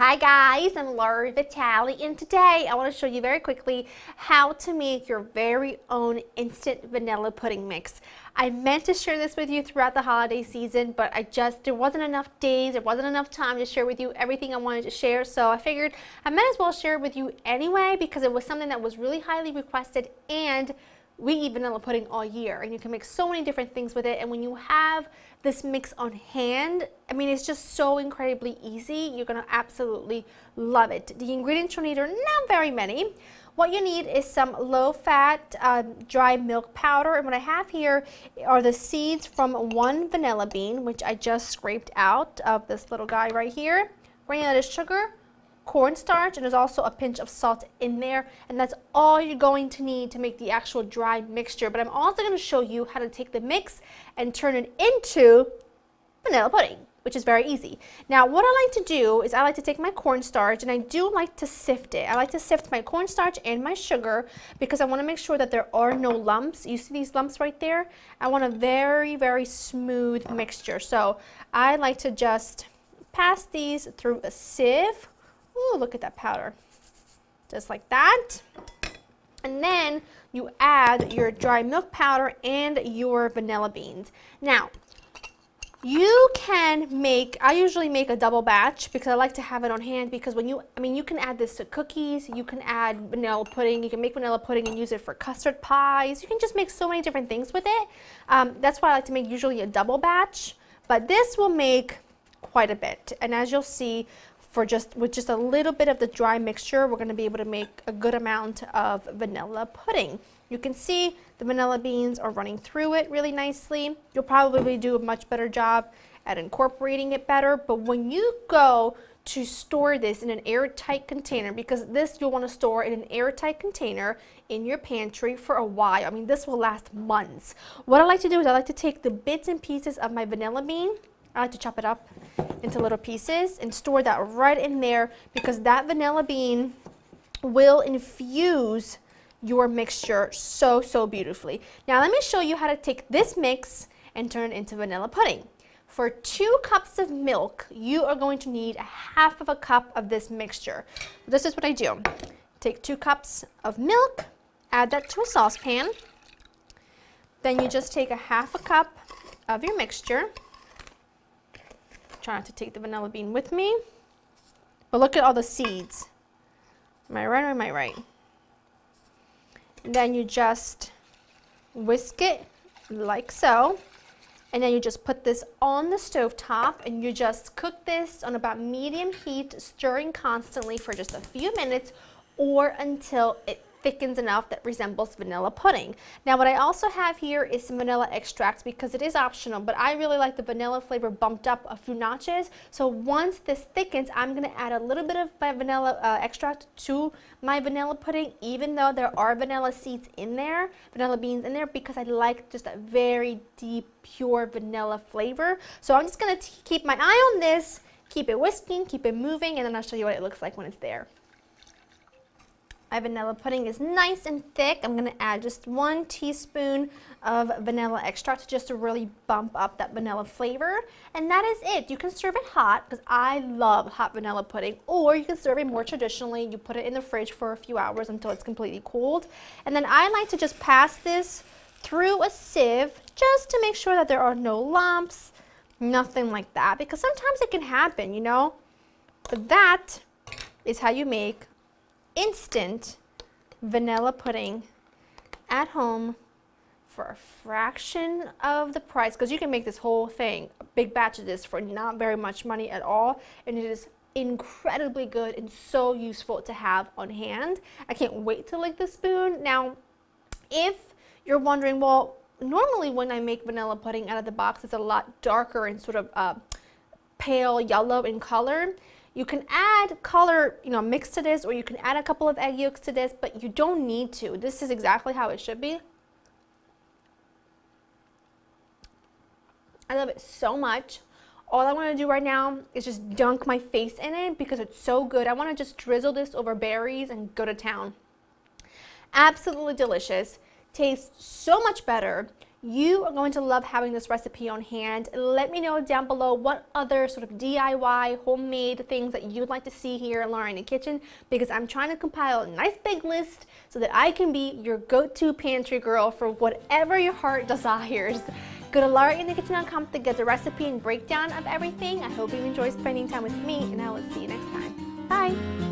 Hi guys, I'm Laura Vitale, and today I want to show you very quickly how to make your very own instant vanilla pudding mix. I meant to share this with you throughout the holiday season, but there wasn't enough days, there wasn't enough time to share with you everything I wanted to share, so I figured I might as well share it with you anyway because it was something that was really highly requested, and we eat vanilla pudding all year, and you can make so many different things with it. And when you have this mix on hand, I mean, it's just so incredibly easy. You're gonna absolutely love it. The ingredients you'll need are not very many. What you need is some low-fat dry milk powder, and what I have here are the seeds from one vanilla bean, which I just scraped out of this little guy right here, granulated sugar, cornstarch, and there's also a pinch of salt in there, and that's all you're going to need to make the actual dry mixture. But I'm also going to show you how to take the mix and turn it into vanilla pudding, which is very easy. Now what I like to do is I like to take my cornstarch, and I do like to sift it. I like to sift my cornstarch and my sugar because I want to make sure that there are no lumps. You see these lumps right there? I want a very, very smooth mixture. So I like to just pass these through a sieve. Ooh, look at that powder. Just like that. And then you add your dry milk powder and your vanilla beans. Now, you can make, I usually make a double batch because I like to have it on hand, because when you can add this to cookies, you can add vanilla pudding, you can make vanilla pudding and use it for custard pies. You can just make so many different things with it. That's why I like to make usually a double batch, but this will make quite a bit. And as you'll see, with just a little bit of the dry mixture, we're going to be able to make a good amount of vanilla pudding. You can see the vanilla beans are running through it really nicely. You'll probably do a much better job at incorporating it better, but when you go to store this in an airtight container, because this you'll want to store in an airtight container in your pantry for a while. I mean, this will last months. What I like to do is I like to take the bits and pieces of my vanilla bean, I like to chop it up into little pieces and store that right in there, because that vanilla bean will infuse your mixture so beautifully. Now let me show you how to take this mix and turn it into vanilla pudding. For 2 cups of milk, you are going to need 1/2 of a cup of this mixture. This is what I do. Take 2 cups of milk, add that to a saucepan. Then you just take 1/2 a cup of your mixture. Try not to take the vanilla bean with me, but look at all the seeds. Am I right or am I right? And then you just whisk it like so, and then you just put this on the stove top, and you just cook this on about medium heat, stirring constantly for just a few minutes or until it thickens enough that resembles vanilla pudding. Now what I also have here is some vanilla extract, because it is optional, but I really like the vanilla flavor bumped up a few notches. So once this thickens, I'm going to add a little bit of my vanilla extract to my vanilla pudding, even though there are vanilla seeds in there, vanilla beans in there, because I like just a very deep, pure vanilla flavor. So I'm just going to keep my eye on this, keep it whisking, keep it moving, and then I'll show you what it looks like when it's there. My vanilla pudding is nice and thick. I'm going to add just 1 teaspoon of vanilla extract just to really bump up that vanilla flavor. And that is it. You can serve it hot, because I love hot vanilla pudding, or you can serve it more traditionally. You put it in the fridge for a few hours until it's completely cooled. And then I like to just pass this through a sieve just to make sure that there are no lumps, nothing like that, because sometimes it can happen, you know. But that is how you make instant vanilla pudding at home for a fraction of the price, because you can make this whole thing, a big batch of this, for not very much money at all, and it is incredibly good and so useful to have on hand. I can't wait to lick the spoon. Now, if you're wondering, well, normally when I make vanilla pudding out of the box, it's a lot darker and sort of pale yellow in color. You can add color, you know, mixed to this, or you can add a couple of egg yolks to this, but you don't need to. This is exactly how it should be. I love it so much. All I want to do right now is just dunk my face in it because it's so good. I want to just drizzle this over berries and go to town. Absolutely delicious. Tastes so much better. You are going to love having this recipe on hand. Let me know down below what other sort of DIY homemade things that you'd like to see here at Laura in the Kitchen, because I'm trying to compile a nice big list so that I can be your go-to pantry girl for whatever your heart desires. Go to laurainthekitchen.com to get the recipe and breakdown of everything. I hope you enjoy spending time with me, and I will see you next time. Bye!